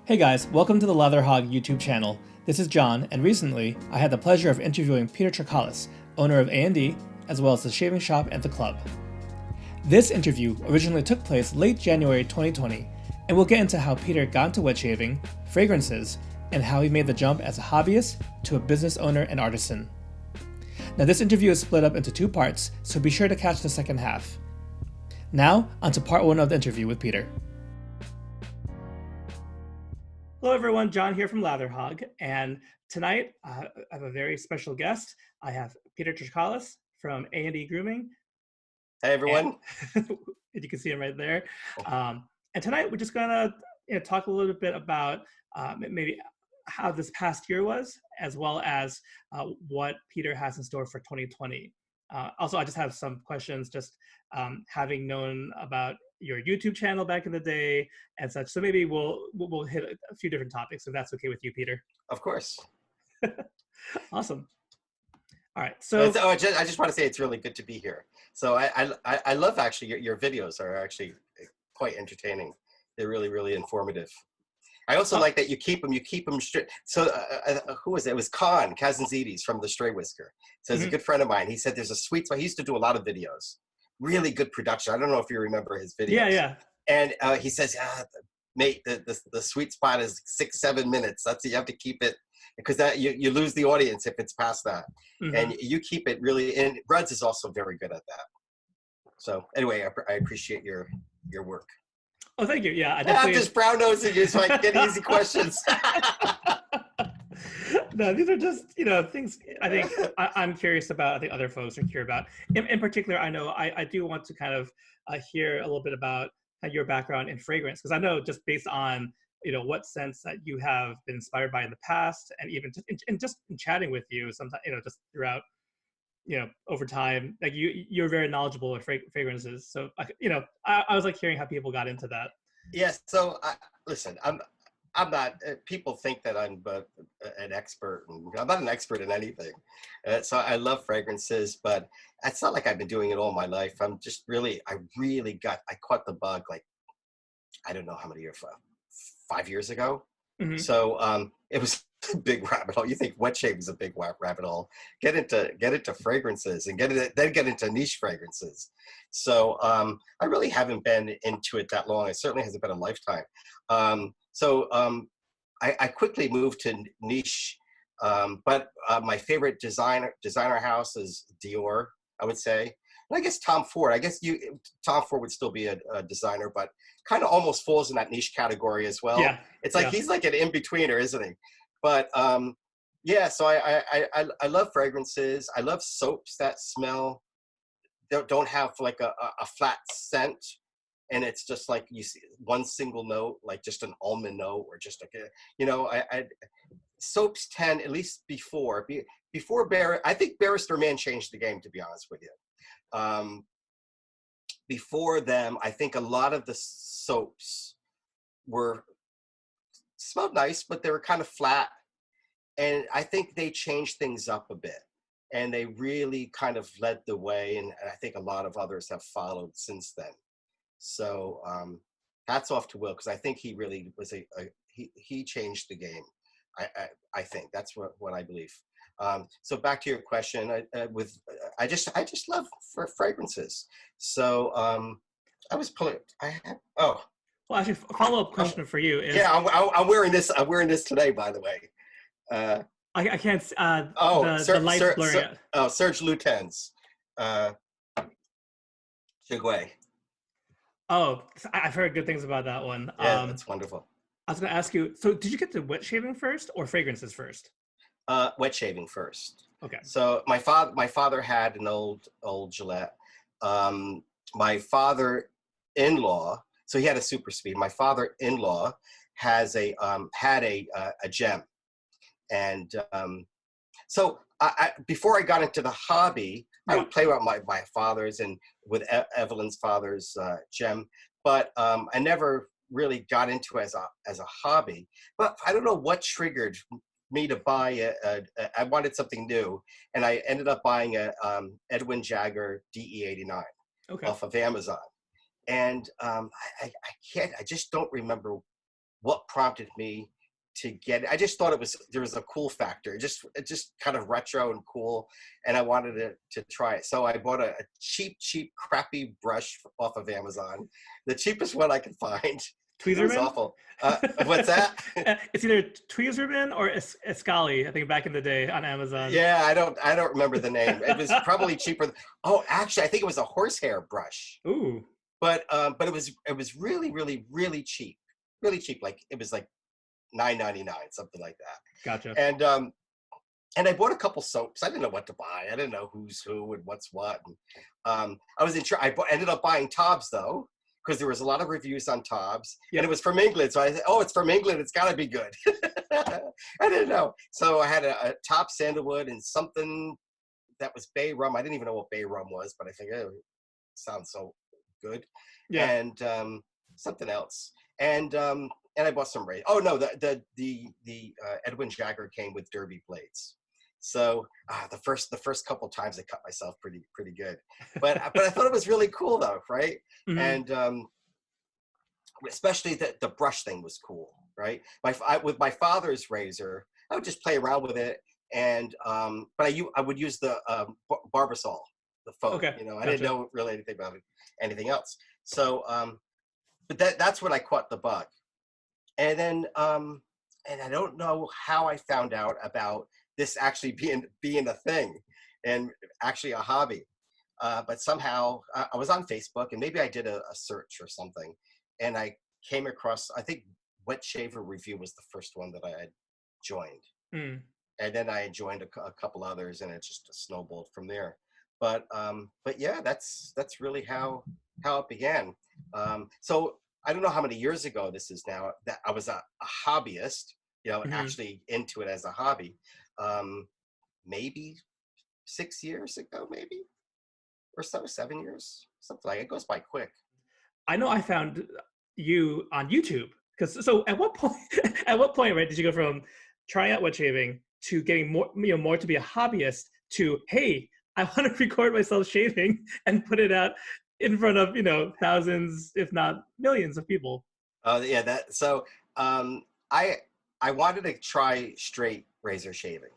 Hey guys, welcome to the Leatherhog YouTube channel. This is John, and recently I had the pleasure of interviewing Peter Charkalis, owner of A&D, as well as the shaving shop and the club. This interview originally took place late January 2020, and we'll get into how Peter got into wet shaving, fragrances, and how he made the jump as a hobbyist to a business owner and artisan. Now this interview is split up into two parts, so be sure to catch the second half. Now, onto part one of the interview with Peter. Hello everyone, John here from Latherhog, and tonight I have a very special guest. I have Peter Charkalis from A&D Grooming. Hey everyone. And you can see him right there. And tonight we're just gonna talk a little bit about maybe how this past year was, as well as what Peter has in store for 2020. Also, I just have some questions, just having known about your YouTube channel back in the day and such. So maybe we'll hit a few different topics, if that's okay with you, Peter. Of course. Awesome. All right. So I just want to say it's really good to be here. So I love actually your videos are actually quite entertaining. They're really informative. I also like that you keep them straight. So who was it? It was Kazantzidis from the Stray Whisker. So he's a good friend of mine. He said there's a sweet spot. He used to do a lot of videos. Really good production. I don't know if you remember his videos. Yeah. And he says, mate, the sweet spot is 6-7 minutes. That's you have to keep it because that you lose the audience if it's past that. And you keep it really. And Ruds is also very good at that. So anyway, I appreciate your work. Oh, thank you. Yeah, I'm just brown nosing you so I can get easy questions. No, these are just things I think I'm curious about. I think other folks are curious about. In particular, I know I do want to kind of hear a little bit about your background in fragrance, because I know just based on what sense that you have been inspired by in the past, and even just in chatting with you, sometimes just throughout over time, like you're very knowledgeable with fragrances. So I was like hearing how people got into that. Yes. So listen, I'm not. People think that I'm an expert. I'm not an expert in anything. So I love fragrances, but it's not like I've been doing it all my life. I caught the bug like I don't know how many years, 5 years ago. So it was a big rabbit hole. You think wet shave is a big rabbit hole? Get into fragrances and then get into niche fragrances. So I really haven't been into it that long. It certainly hasn't been a lifetime. So I quickly moved to niche, but my favorite designer house is Dior, I would say. And I guess Tom Ford. I guess Tom Ford would still be a designer, but kind of almost falls in that niche category as well. Yeah. It's like he's like an in-betweener, isn't he? But yeah, so I love fragrances. I love soaps that smell don't have like a flat scent. And it's just like you see one single note, like just an almond note, or just like soaps tend, at least before I think Barrister Man changed the game, to be honest with you. Before them, I think a lot of the soaps smelled nice, but they were kind of flat. And I think they changed things up a bit. And they really kind of led the way. And I think a lot of others have followed since then. So hats off to Will, because I think he really was he changed the game. I think that's what I believe. So back to your question, I just love fragrances. So I was pulling. Well, actually, a follow-up question for you is. Yeah, I'm wearing this. I'm wearing this today, by the way. I can't. The light's blurring. Serge Lutens. Chigway. Oh, I've heard good things about that one. Yeah, that's wonderful. I was going to ask you, so did you get to wet shaving first or fragrances first? Wet shaving first. Okay. So my father had an old Gillette. My father-in-law, so he had a super speed. My father-in-law had a gem, and so before I got into the hobby, I would play with my father's and with Evelyn's father's gem, but I never really got into it as a hobby. But I don't know what triggered me to buy I wanted something new, and I ended up buying a Edwin Jagger DE89 off of Amazon. And I just don't remember what prompted me to get it. I just thought there was a cool factor. It just kind of retro and cool, and I wanted to try it. So I bought a cheap, crappy brush off of Amazon, the cheapest one I could find. It was Tweezerman? awful. What's that? It's either Tweezerman or Escali, I think, back in the day on Amazon. Yeah, I don't remember the name. It was probably cheaper. Oh, actually, I think it was a horsehair brush. Ooh. But it was really, really, really cheap. Really cheap. Like it was like $9.99, something like that. Gotcha. And I bought a couple soaps. I didn't know what to buy. I didn't know who's who and what's what. And, I was ended up buying Tobs though, because there was a lot of reviews on Tobs, and it was from England. So I said, oh, it's from England. It's got to be good. I didn't know. So I had a top sandalwood and something that was bay rum. I didn't even know what bay rum was, but I think it sounds so good. Yeah. And something else. And I bought some razors. Oh no, the Edwin Jagger came with derby blades. So the first couple times I cut myself pretty good, but I thought it was really cool though, right? Mm-hmm. And especially the brush thing was cool, right? With my father's razor, I would just play around with it, and but I would use the Barbasol, the foam. Okay, I gotcha. didn't know really anything about anything else. So but that's when I caught the bug, and then and I don't know how I found out about this actually being a thing and actually a hobby. But somehow I was on Facebook, and maybe I did a search or something, and I came across, I think Wet Shaver Review was the first one that I had joined. And then I joined a couple others, and it just snowballed from there. But yeah, that's really how it began. So I don't know how many years ago this is now that I was a hobbyist, actually into it as a hobby. Maybe 6 years ago, maybe, or so, 7 years, something like it. It goes by quick. I know I found you on YouTube, because so at what point, right, did you go from trying out wet shaving to getting more to be a hobbyist to, hey, I want to record myself shaving and put it out in front of thousands, if not millions of people? Yeah, so I wanted to try straight razor shaving.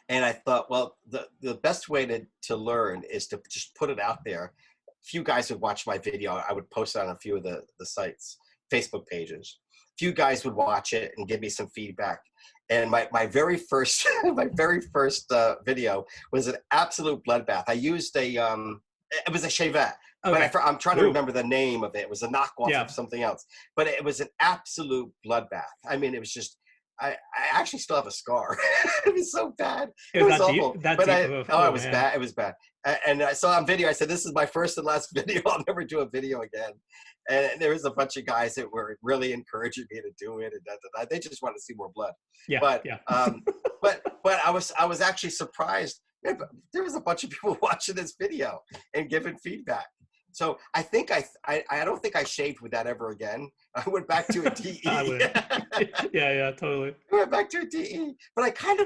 And I thought, well, the best way to learn is to just put it out there. A few guys would watch my video. I would post it on a few of the sites, Facebook pages. A few guys would watch it and give me some feedback. And my very first video was an absolute bloodbath. I used it was a shavette. Okay. But I'm trying to remember the name of it. It was a knockoff of something else. But it was an absolute bloodbath. I mean, it was just, I actually still have a scar. It was so bad. It was awful. It was bad. It was bad. And I saw on video, I said, this is my first and last video. I'll never do a video again. And there was a bunch of guys that were really encouraging me to do it. And they just wanted to see more blood. Yeah. But, yeah. but I was actually surprised. There was a bunch of people watching this video and giving feedback. So I think I don't think I shaved with that ever again. I went back to a DE. yeah, totally. I went back to a DE, but I kind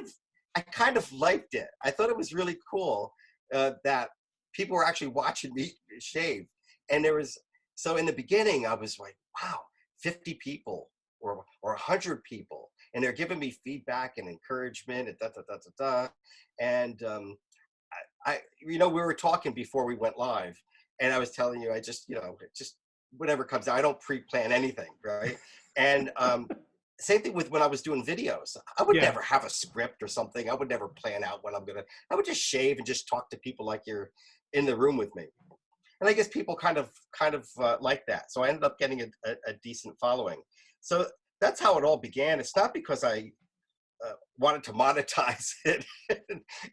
of liked it. I thought it was really cool that people were actually watching me shave. And so in the beginning, I was like, wow, 50 people or 100 people, and they're giving me feedback and encouragement and And we were talking before we went live. And I was telling you, I just whatever comes out. I don't pre-plan anything, right? And same thing with when I was doing videos. I would never have a script or something. I would never plan out what I would just shave and just talk to people like you're in the room with me. And I guess people kind of like that. So I ended up getting a decent following. So that's how it all began. It's not because I wanted to monetize it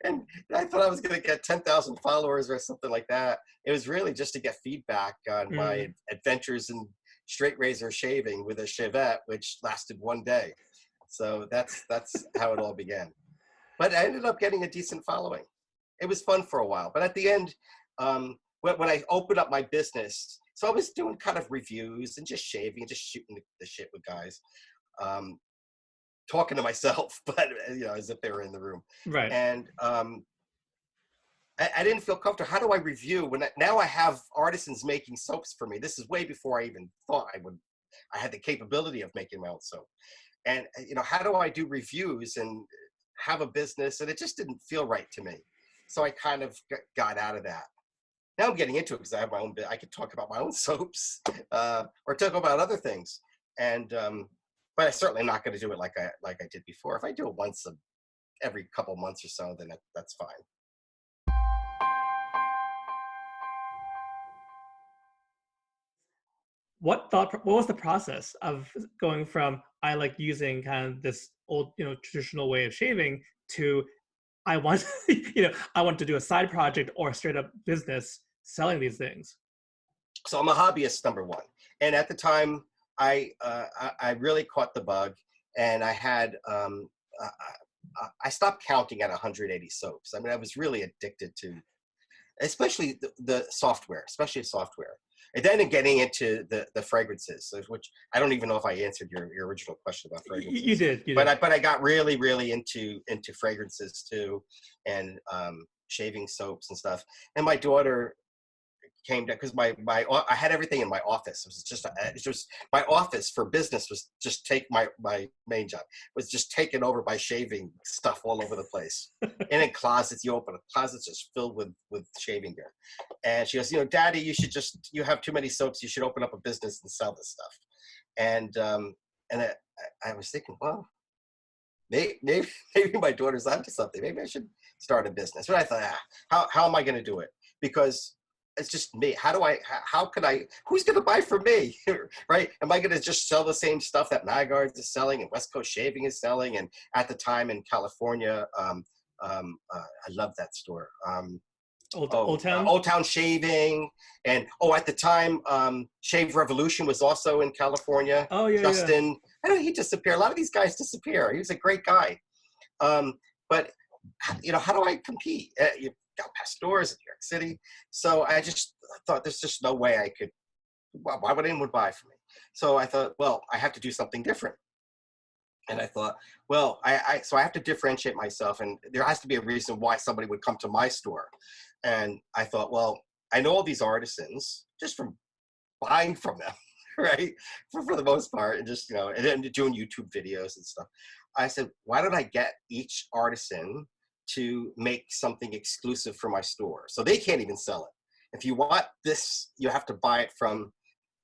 and I thought I was going to get 10,000 followers or something like that. It was really just to get feedback on my adventures in straight razor shaving with a shavette, which lasted one day. So that's how it all began. But I ended up getting a decent following. It was fun for a while, but at the end, when I opened up my business, so I was doing kind of reviews and just shaving and just shooting the shit with guys. Talking to myself, but as if they were in the room. Right. And I didn't feel comfortable. How do I review now I have artisans making soaps for me? This is way before I even thought I would I had the capability of making my own soap. And how do I do reviews and have a business? And it just didn't feel right to me. So I kind of got out of that. Now I'm getting into it because I have my own. I could talk about my own soaps, or talk about other things. And but I'm certainly not going to do it like I did before. If I do it once every couple months or so, then that's fine. What was the process of going from I like using kind of this old, traditional way of shaving to I want, I want to do a side project or straight up business selling these things? So I'm a hobbyist, number one, and at the time I really caught the bug, and I stopped counting at 180 soaps. I mean, I was really addicted to, especially the software, and then getting into the fragrances, which I don't even know if I answered your original question about fragrances. You did. But I got really, really into fragrances too, and shaving soaps and stuff. And my daughter came down because I had everything in my office. It was just my office for business was just my main job was just taken over by shaving stuff all over the place. And in closets, you open a closet just filled with shaving gear. And she goes, Daddy, you have too many soaps. You should open up a business and sell this stuff. And I was thinking, well, maybe my daughter's onto something. Maybe I should start a business. But I thought, how am I going to do it? Because it's just me. Who's going to buy from me, right? Am I going to just sell the same stuff that Maggard's is selling and West Coast Shaving is selling? And at the time in California, I love that store. Old Town? Old Town Shaving. And, at the time, Shave Revolution was also in California. Oh, yeah, Justin, yeah. I know he disappeared. A lot of these guys disappear. He was a great guy. But, how do I compete? You got past stores in New York City. So I just thought there's just no way I could, why would anyone buy from me? So I thought, well, I have to do something different. And I thought, well, so I have to differentiate myself, and there has to be a reason why somebody would come to my store. And I thought, well, I know all these artisans just from buying from them, right? For the most part, and just, and then doing YouTube videos and stuff. I said, why don't I get each artisan to make something exclusive for my store? So they can't even sell it. If you want this, you have to buy it from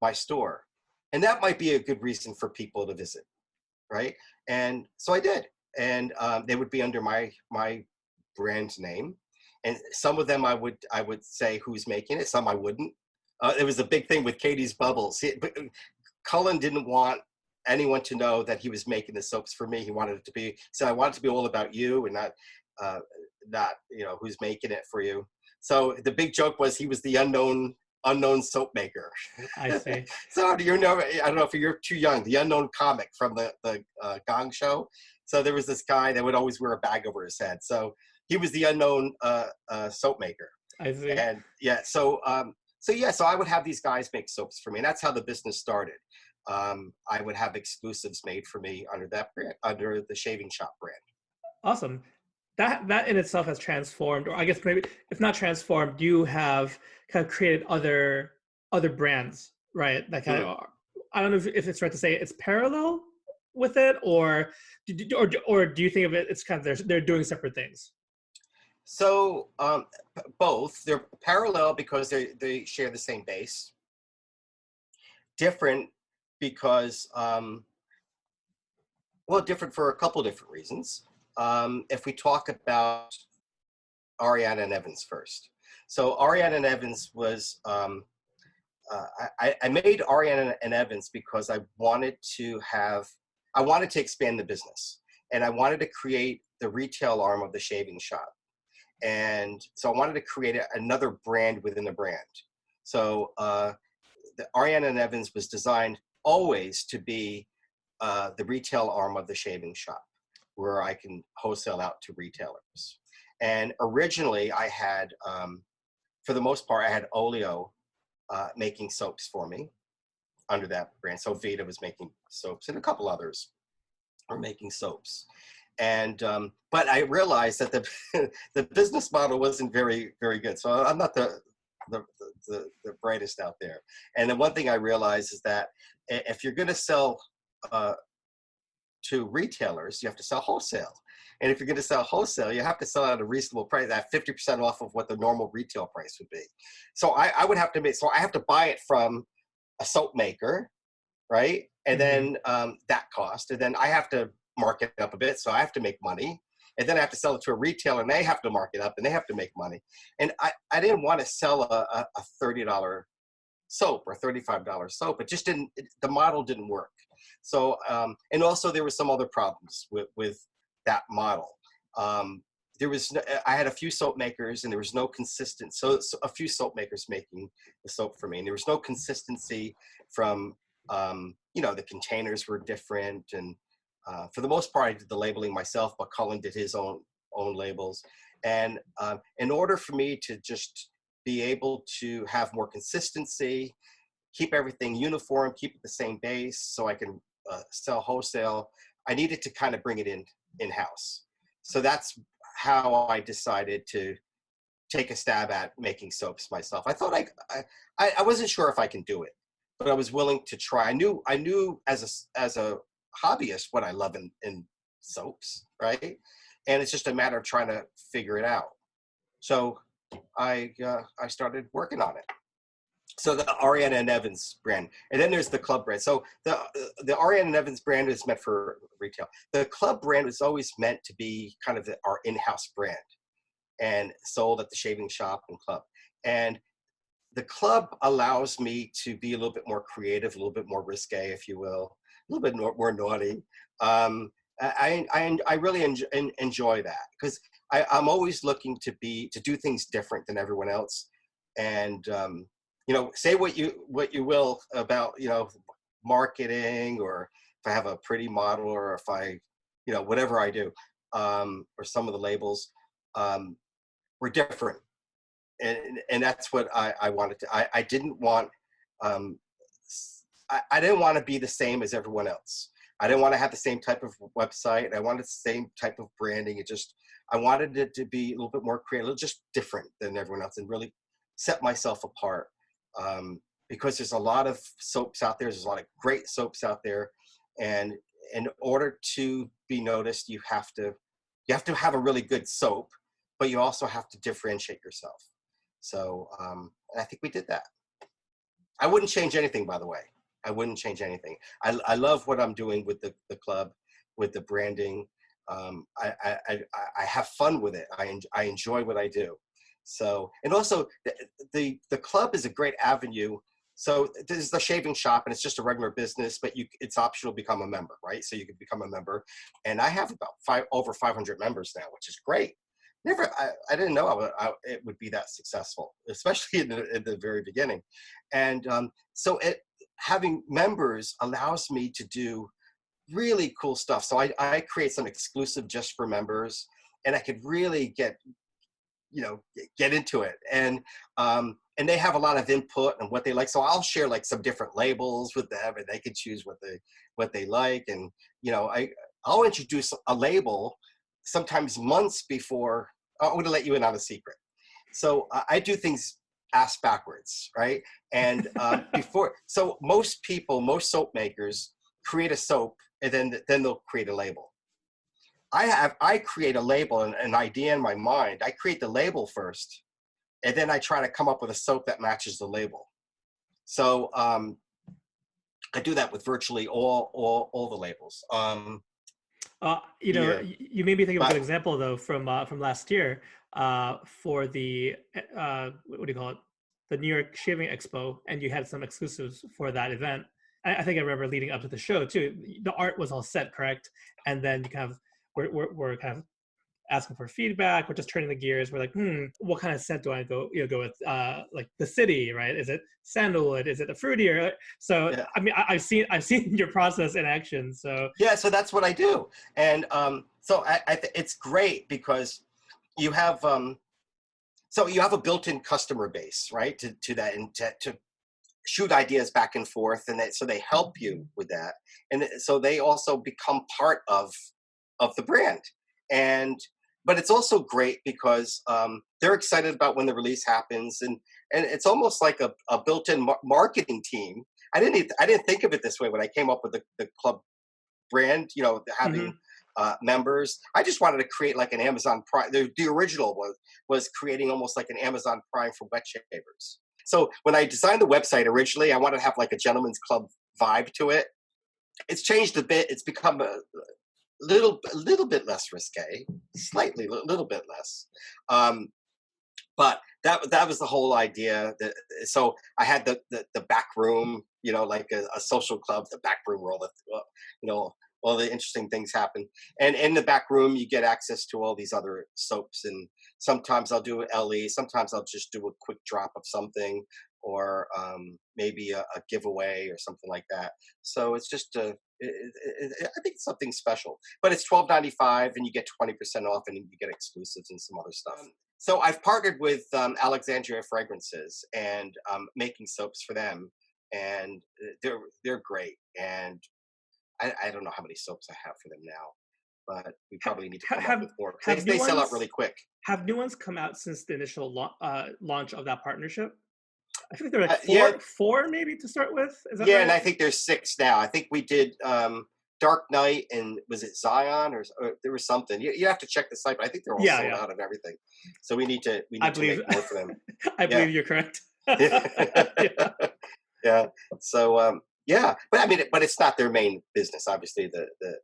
my store. And that might be a good reason for people to visit, right? And so I did. And they would be under my brand name. And some of them I would say who's making it, some I wouldn't. It was a big thing with Katie's Bubbles. Cullen didn't want anyone to know that he was making the soaps for me. He wanted it to be, so I want it to be all about you and not who's making it for you. So the big joke was he was the unknown soap maker. I see. So I don't know if you're too young, the unknown comic from the Gong Show. So there was this guy that would always wear a bag over his head. So he was the unknown soap maker. I see. And yeah, so I would have these guys make soaps for me, and that's how the business started. I would have exclusives made for me under that brand, under the Shaving Shop brand. Awesome. That in itself has transformed, or I guess maybe if not transformed, you have kind of created other brands, right? That kind of, I don't know if it's right to say it's parallel with it, or do you think of it? It's kind of they're doing separate things. So both. They're parallel because they share the same base. Different because different for a couple different reasons. If we talk about Ariana Evans first. So Ariana Evans was, I made Ariana Evans because I wanted to expand the business, and I wanted to create the retail arm of the shaving shop. And so I wanted to create another brand within the brand. So the Ariana Evans was designed always to be the retail arm of the shaving shop, where I can wholesale out to retailers. And originally I had, for the most part, I had Oleo making soaps for me under that brand. So Vita was making soaps, and a couple others were making soaps. And but I realized that the business model wasn't very, very good. So I'm not the the brightest out there. And then one thing I realized is that if you're going to sell to retailers, you have to sell wholesale. And if you're going to sell wholesale, you have to sell at a reasonable price, at 50% off of what the normal retail price would be. So I would have to make, so I have to buy it from a soap maker, right? And then that cost, and then I have to mark it up a bit, so I have to make money. And then I have to sell it to a retailer, and they have to mark it up, and they have to make money. And I didn't want to sell a $30 soap or $35 soap. It just didn't, the model didn't work. So, and also there were some other problems with that model. There was, I had a few soap makers, and there was no consistent, so a few soap makers making the soap for me. And there was no consistency from, the containers were different. And for the most part, I did the labeling myself, but Cullen did his own labels. And in order for me to just be able to have more consistency, keep everything uniform, keep it the same base so I can sell wholesale, I needed to kind of bring it in-house. So that's how I decided to take a stab at making soaps myself. I thought I wasn't sure if I can do it, but I was willing to try. I knew as a hobbyist what I love in soaps, right? And it's just a matter of trying to figure it out. So I started working on it. So the Ariana Evans brand, and then there's the Club brand. So the Ariana Evans brand is meant for retail. The Club brand was always meant to be kind of our in-house brand, and sold at the shaving shop and club. And the Club allows me to be a little bit more creative, a little bit more risque, if you will, a little bit more naughty. I really enjoy that, because I'm always looking to do things different than everyone else. And say what you will about marketing, or if I have a pretty model, or if I whatever I do, or some of the labels, were different, and that's what I wanted to. I didn't want I didn't want to be the same as everyone else. I didn't want to have the same type of website. I wanted the same type of branding. I wanted it to be a little bit more creative, just different than everyone else, and really set myself apart. Because there's a lot of soaps out there. There's a lot of great soaps out there. And in order to be noticed, you have to have a really good soap, but you also have to differentiate yourself. So I think we did that. I wouldn't change anything, by the way. I wouldn't change anything. I love what I'm doing with the Club, with the branding. I have fun with it. I enjoy what I do. So, and also the Club is a great avenue. So this is the shaving shop, and it's just a regular business, but it's optional to become a member, right? So you can become a member, and I have about over 500 members now, which is great. I didn't know it would be that successful, especially in the very beginning. And so having members allows me to do really cool stuff. So I create some exclusive just for members, and I could really get into it. And they have a lot of input on what they like. So I'll share like some different labels with them, and they can choose what they like. And, I'll introduce a label sometimes months before. I'm going to let you in on a secret. So I do things ass backwards, right? And so most soap makers create a soap, and then they'll create a label. I create a label, an idea in my mind. I create the label first, and then I try to come up with a soap that matches the label. So I do that with virtually all the labels. You made me think of a good example though from last year for the what do you call it, the New York Shaving Expo, and you had some exclusives for that event. I think I remember leading up to the show too. The art was all set, correct? And then you kind of we're kind of asking for feedback. We're just turning the gears. We're like, what kind of scent do I go with? Like the city, right? Is it sandalwood? Is it the fruitier? So yeah. I mean, I've seen your process in action. So yeah, so that's what I do, and so it's great because you have you have a built-in customer base, right? To that, and to shoot ideas back and forth, and so they help you with that, and so they also become part of the brand. But it's also great because they're excited about when the release happens, and and it's almost like a built-in marketing team. I didn't think of it this way when I came up with the club brand, having members. I just wanted to create like an Amazon Prime. The original was creating almost like an Amazon Prime for wet shavers. So when I designed the website originally, I wanted to have like a gentleman's club vibe to it. It's changed a bit. It's become a little bit less risque, slightly, little bit less. But that was the whole idea. So I had the back room, like a social club, the back room where all the interesting things happen. And in the back room, you get access to all these other soaps. And sometimes I'll do an LE. Sometimes I'll just do a quick drop of something, or maybe a giveaway or something like that. So it's just I think it's something special. But it's $12.95, and you get 20% off, and you get exclusives and some other stuff. So I've partnered with Alexandria Fragrances and making soaps for them, and they're great. And I don't know how many soaps I have for them now, but we probably need to come up with more. They sell out really quick. Have new ones come out since the initial launch of that partnership? I think there are like four maybe to start with. Is that right? And I think there's 6 now. I think we did Dark Knight, and was it Zion or there was something. You have to check the site, but I think they're all sold out of everything. So we need to make more for them. I believe you're correct. Yeah. So but it's not their main business. Obviously, the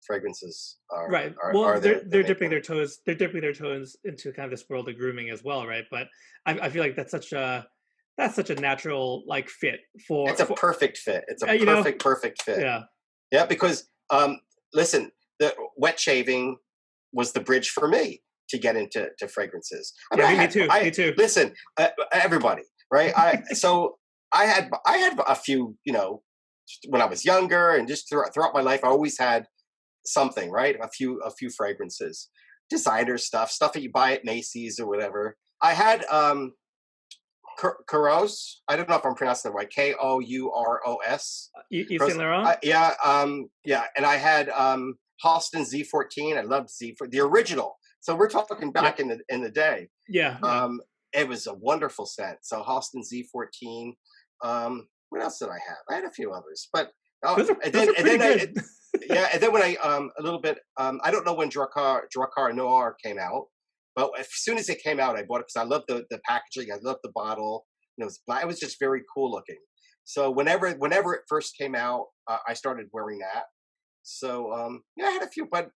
fragrances are right. They're dipping their toes. They're dipping their toes into kind of this world of grooming as well, right? But I feel like that's such a natural like fit for. It's a perfect fit. It's a perfect fit. Yeah. Yeah, because listen, the wet shaving was the bridge for me to get into fragrances. Me too. Listen, everybody, right? I had a few, when I was younger, and just throughout my life, I always had something, right? A few fragrances, designer stuff that you buy at Macy's or whatever. I had Kouros. I don't know if I'm pronouncing it right. Kouros. Yves Saint Laurent. Yeah. And I had Halston Z14. I loved Z14, the original. So we're talking back in the day. Yeah. It was a wonderful scent. So Halston Z14. What else did I have? I had a few others, but those are pretty good. And then when I a little bit, I don't know when Drakkar Noir came out, but as soon as it came out, I bought it because I loved the packaging. I loved the bottle. It was black. It was just very cool looking. So whenever it first came out, I started wearing that. So I had a few, but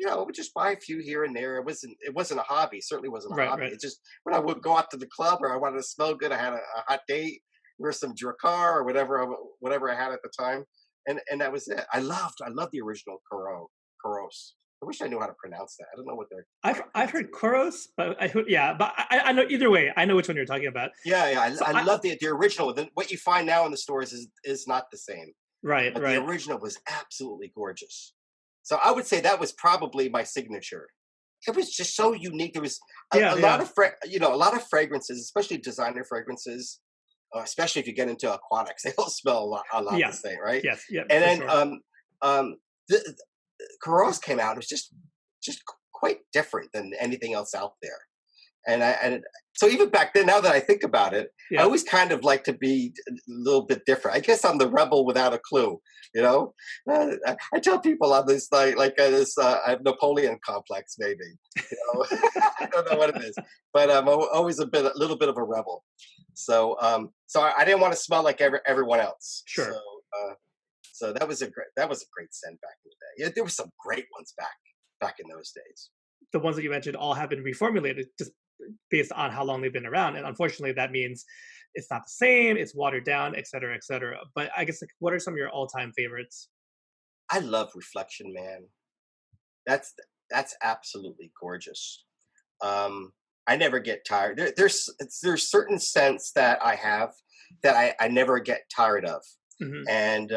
I would just buy a few here and there. It wasn't a hobby. It certainly wasn't a hobby. Right. It just, when I would go out to the club or I wanted to smell good, I had a hot date, wear some Drakkar or whatever I had at the time, and that was it. I loved the original Kouros. I wish I knew how to pronounce that. I don't know what they're. I've heard Kouros, but I know either way. I know which one you're talking about. Yeah. I love the original. Then what you find now in the stores is not the same. Right. But the original was absolutely gorgeous. So I would say that was probably my signature. It was just so unique. There was a lot of fragrances, especially designer fragrances, especially if you get into aquatics, they all smell a lot the same, right? Yes. Yeah. And then the Kouros came out. It was just quite different than anything else out there. And so even back then, now that I think about it, I always kind of like to be a little bit different. I guess I'm the rebel without a clue, I tell people I'm this this Napoleon complex, maybe. I don't know what it is, but I'm always a little bit of a rebel. So I didn't want to smell like everyone else. Sure. So that was a great scent back in the day. Yeah, there were some great ones back in those days. The ones that you mentioned all have been reformulated just based on how long they've been around. And unfortunately, that means it's not the same, it's watered down, et cetera, et cetera. But I guess, what are some of your all-time favorites? I love Reflection Man. That's absolutely gorgeous. I never get tired. There's certain scents that I have that I never get tired of. Mm-hmm. And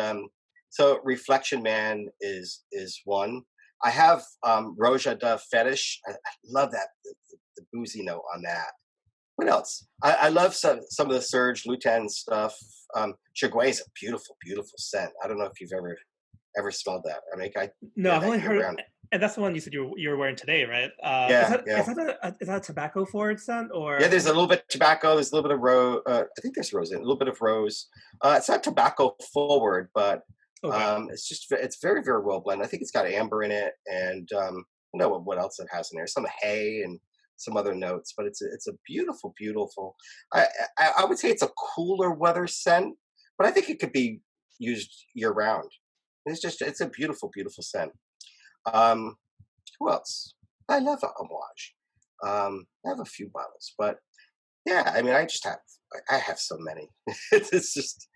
so Reflection Man is one. I have Roja Dove Fetish. I love that, the boozy note on that. What else? I love some of the Serge Lutens stuff. Chagoué is a beautiful, beautiful scent. I don't know if you've ever smelled that. I mean, I've only heard And that's the one you said you were wearing today, right? Is Yeah, that yeah. is that a tobacco forward scent Yeah, or there's a little bit of tobacco. There's a little bit of rose. I think there's rose in it, a little bit of rose. It's not tobacco forward, but okay? it's very very well blended. I think it's got amber in it, and I don't know what else it has in there. Some hay and some other notes, but it's a beautiful beautiful. I, I would say it's a cooler weather scent, but I think it could be used year round. It's a beautiful beautiful scent. Um, who else? I love Amouage. I have a few bottles, but yeah, I mean, I have so many. It's just,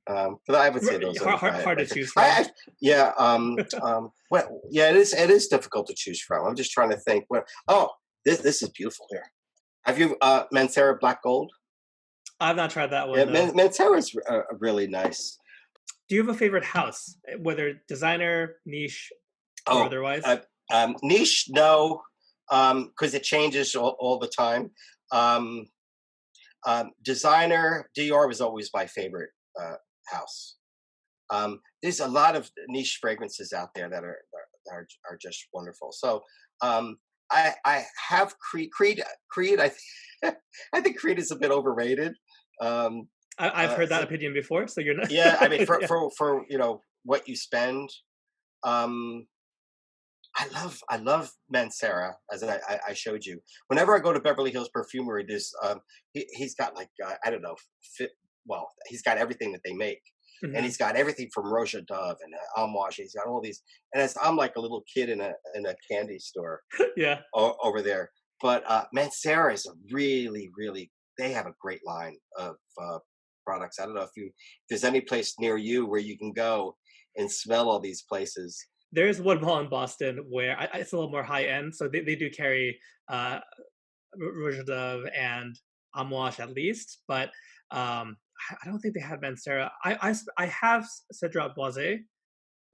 but I would say those are Hard my to favorite. choose from. Yeah, well, yeah, it is difficult to choose from. I'm just trying to think. Well, oh, this is beautiful here. Have you Mancera Black Gold? I've not tried that Yeah, one though. Mancera is really nice. Do you have a favorite house, whether designer, niche, or Oh, otherwise? niche, no, because it changes all the time. Um, Designer Dior was always my favorite house. There's a lot of niche fragrances out there that are just wonderful. So I have Creed. I think Creed is a bit overrated. Um, I've heard that so opinion before, so you're not. yeah, I mean Yeah. for what you spend. Um, I love Mancera as I showed you. Whenever I go to Beverly Hills Perfumery, he's got like I don't know, well he's got everything that they make, and Mhm. he's got everything from Roja Dove and Amouage. He's got all these, and I'm like a little kid in a candy store Yeah. over there. But Mancera is a really really they have a great line of products. I don't know if there's any place near you where you can go and smell all these places. There is one mall in Boston where it's a little more high end, so they do carry uh, Rouge Dove and Amouage at least, but I don't think they have Mancera. I have Cedrat Boise,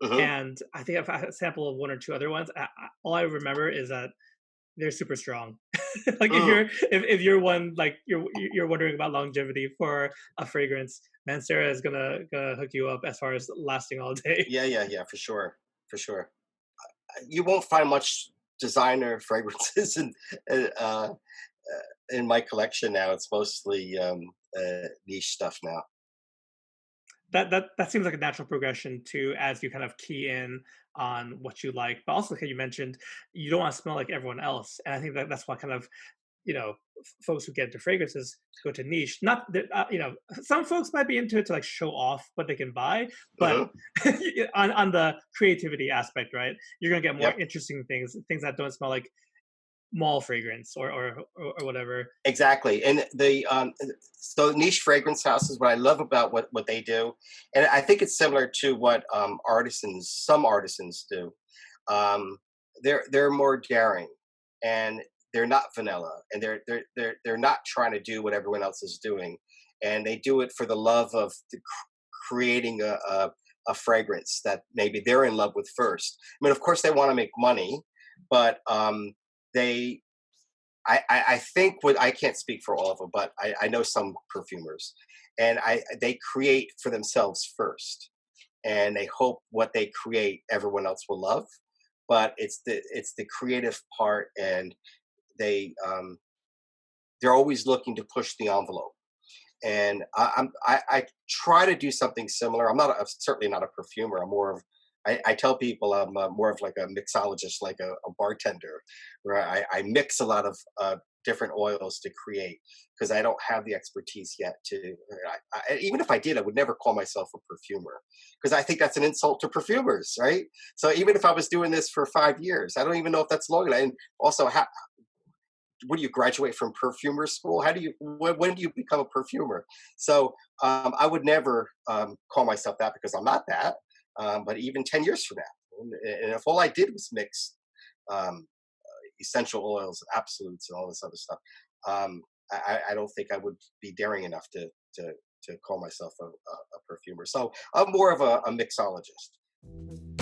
Hmm. and I think I've had a sample of one or two other ones. All I remember is that they're super strong. Like Mm. if you're one like you're wondering about longevity for a fragrance, Mancera is gonna hook you up as far as lasting all day. Yeah, yeah, yeah, for sure, for sure. You won't find much designer fragrances in my collection now. It's mostly niche stuff now. That seems like a natural progression too, as you kind of key in on what you like, but also like you mentioned, you don't want to smell like everyone else, and I think that's why kind of folks who get into fragrances go to niche. Not that some folks might be into it to like show off what they can buy, but Hmm. on the creativity aspect, right? You're gonna get more Yep, interesting things that don't smell like mall fragrance or whatever. exactly. And the so niche fragrance houses. What I love about what they do, and I think it's similar to what some artisans do. Um, they're more daring, and they're not vanilla, and they're not trying to do what everyone else is doing, and they do it for the love of creating a fragrance that maybe they're in love with first. I mean, of course, they want to make money, but they I think what I can't speak for all of them, but I know some perfumers, and they create for themselves first, and they hope what they create everyone else will love. But it's the creative part, and they they're always looking to push the envelope. And I try to do something similar. I'm certainly not a perfumer. I'm more of I tell people I'm more of like a mixologist, like a bartender, where I mix a lot of different oils to create because I don't have the expertise yet to. Even if I did, I would never call myself a perfumer because I think that's an insult to perfumers, right? So even if I was doing this for 5 years, I don't even know if that's long enough. And also, when do you graduate from perfumer school? How do you when do you become a perfumer? So I would never call myself that because I'm not that. But even 10 years from now, and if all I did was mix um, essential oils, absolutes, and all this other stuff, I don't think I would be daring enough to call myself a perfumer. So I'm more of a mixologist.